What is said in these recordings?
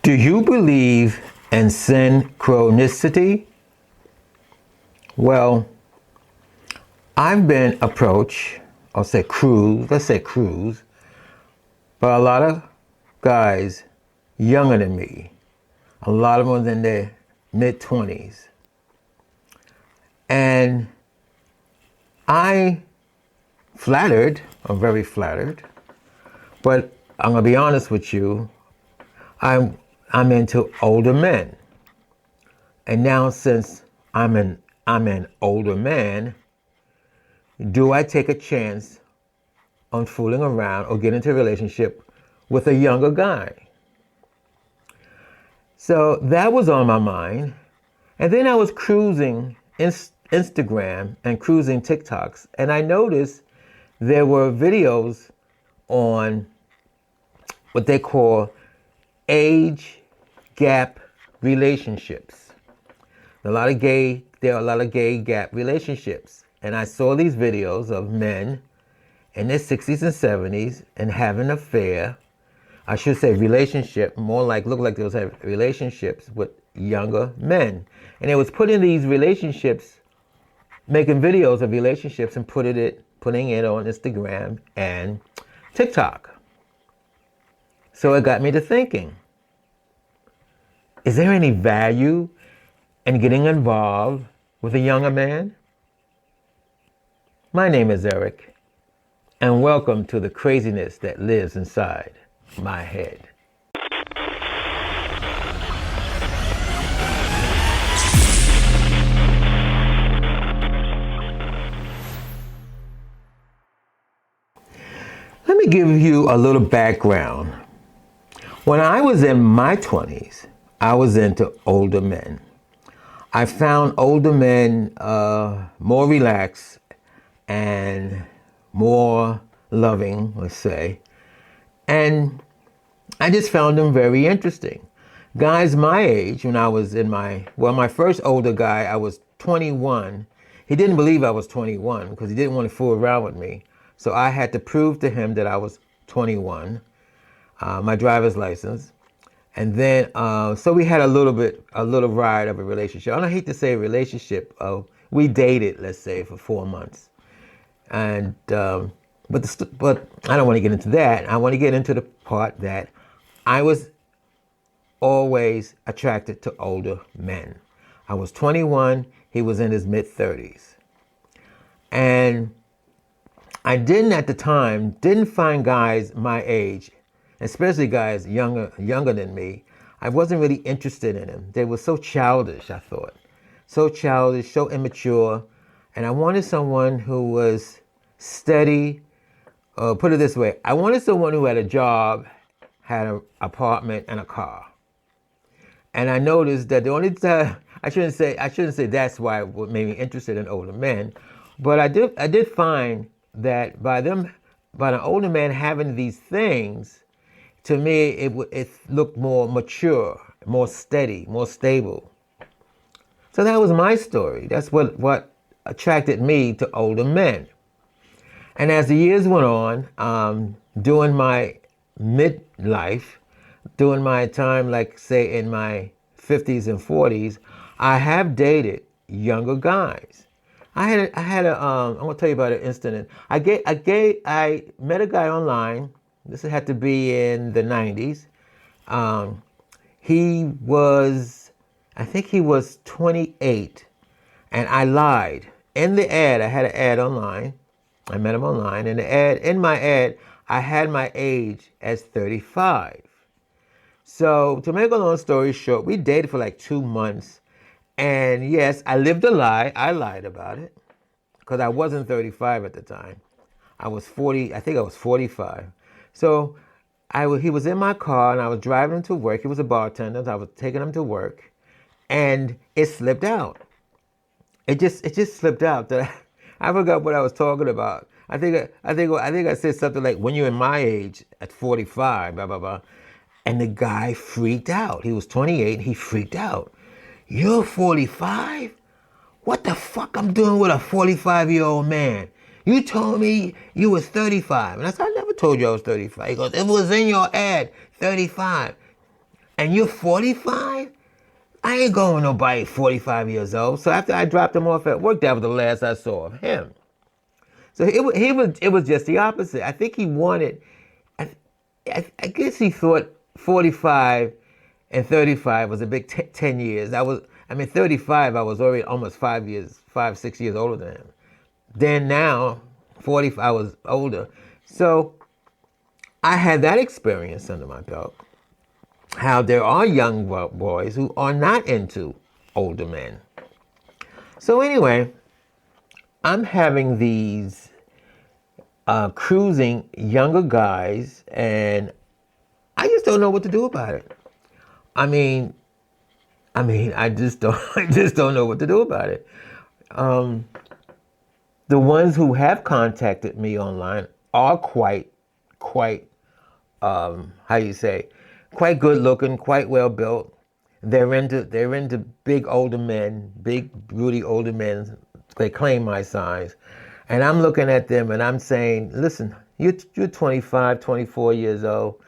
Do you believe in synchronicity? Well, I've been approached, let's say cruise, by a lot of guys younger than me. A lot of them in their mid-20s. And I'm very flattered, but I'm gonna be honest with you, I'm into older men. And now since I'm an older man, do I take a chance on fooling around or get into a relationship with a younger guy? So that was on my mind. And then I was cruising Instagram and cruising TikToks, and I noticed there were videos on what they call age gap relationships. There are a lot of gay gap relationships. And I saw these videos of men in their 60s and 70s and having an affair. I should say relationship, look like they was having relationships with younger men. And they was putting these relationships, making videos of relationships and putting it on Instagram and TikTok. So it got me to thinking, is there any value in getting involved with a younger man? My name is Eric, and welcome to the craziness that lives inside my head. Let me give you a little background. When I was in my 20s, I was into older men. I found older men more relaxed and more loving, let's say. And I just found them very interesting. Guys my age, when I was my first older guy, I was 21. He didn't believe I was 21 because he didn't want to fool around with me. So I had to prove to him that I was 21, my driver's license. And then, so we had a little ride of a relationship. I don't hate to say relationship. We dated, let's say, for 4 months. And, but I don't want to get into that. I want to get into the part that I was always attracted to older men. I was 21. He was in his mid-30s. And I at the time, didn't find guys my age, especially guys younger than me. I wasn't really interested in them. They were so childish, I thought. So childish, so immature. And I wanted someone who was steady. Put it this way, I wanted someone who had a job, had an apartment, and a car. And I noticed that the only time, I shouldn't say that's why what made me interested in older men, but I did find that by an older man having these things, to me, it looked more mature, more steady, more stable. So that was my story. That's what attracted me to older men. And as the years went on, during my midlife, during my time, like say in my 50s and 40s, I have dated younger guys. I'm gonna tell you about an incident. I met a guy online. This had to be in the 90s. I think he was 28, and I lied. In the ad, I had an ad online. I met him online, and in my ad, I had my age as 35. So to make a long story short, we dated for like 2 months, and yes, I lived a lie. I lied about it because I wasn't 35 at the time. I was 40. I think I was 45. So he was in my car, and I was driving him to work. He was a bartender. So I was taking him to work, and it slipped out. It just slipped out that I forgot what I was talking about. I think I said something like, when you're in my age at 45, blah blah blah, and the guy freaked out. He was 28. He freaked out. You're 45? What the fuck I'm doing with a 45-year-old man? You told me you was 35. And I said, I never told you I was 35. He goes, it was in your ad, 35. And you're 45? I ain't going with nobody 45 years old. So after I dropped him off at work, that was the last I saw of him. So it was just the opposite. I think he wanted, I guess he thought 45 and 35 was a big 10 years. 35, I was already almost 6 years older than him. Then now, 40, I was older. So I had that experience under my belt. How there are young boys who are not into older men. So anyway, I'm having these cruising younger guys, and I just don't know what to do about it. I just don't know what to do about it. The ones who have contacted me online are quite, quite good looking, quite well built. They're into big older men, big broody older men. They claim my size. And I'm looking at them and I'm saying, listen, you're 25, 24 years old.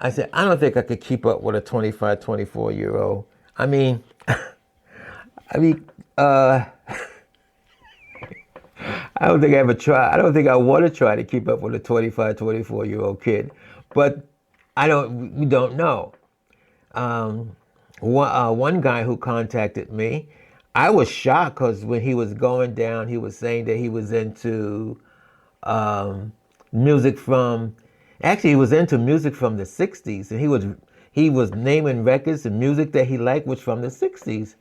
I said, I don't think I could keep up with a 25, 24-year-old. I don't think I ever try. I don't think I want to try to keep up with a 25, 24-year-old kid. But we don't know. One guy who contacted me, I was shocked because when he was going down, he was saying that he was into music from, actually he was into music from the 60s, and he was naming records and music that he liked was from the 60s.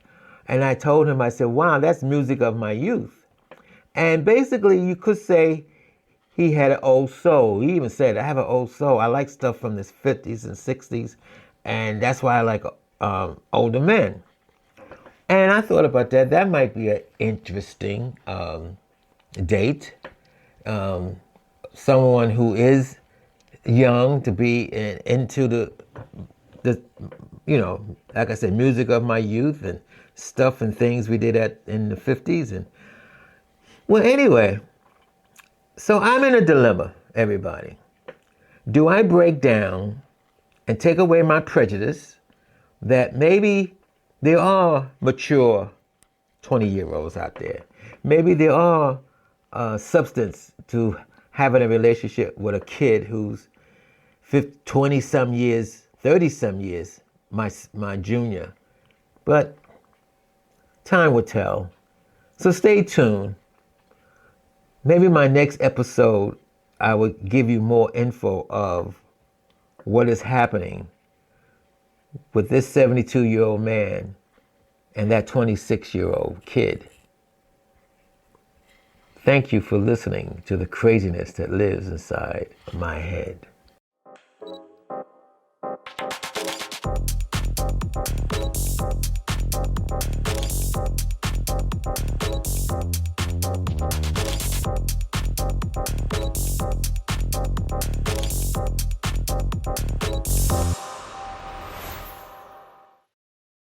And I told him, I said, wow, that's music of my youth. And basically you could say he had an old soul. He even said, I have an old soul. I like stuff from the 50s and 60s, and that's why I like older men. And I thought about that. That might be an interesting date. Someone who is young to be into the like I said, music of my youth and stuff and things we did in the 50s. And well, anyway, so I'm in a dilemma, everybody. Do I break down and take away my prejudice that maybe there are mature 20-year-olds out there? Maybe there are substance to having a relationship with a kid who's 20-some years, 30-some years, my junior. But time will tell. So stay tuned. Maybe my next episode, I will give you more info of what is happening with this 72-year-old man and that 26-year-old kid. Thank you for listening to the craziness that lives inside my head.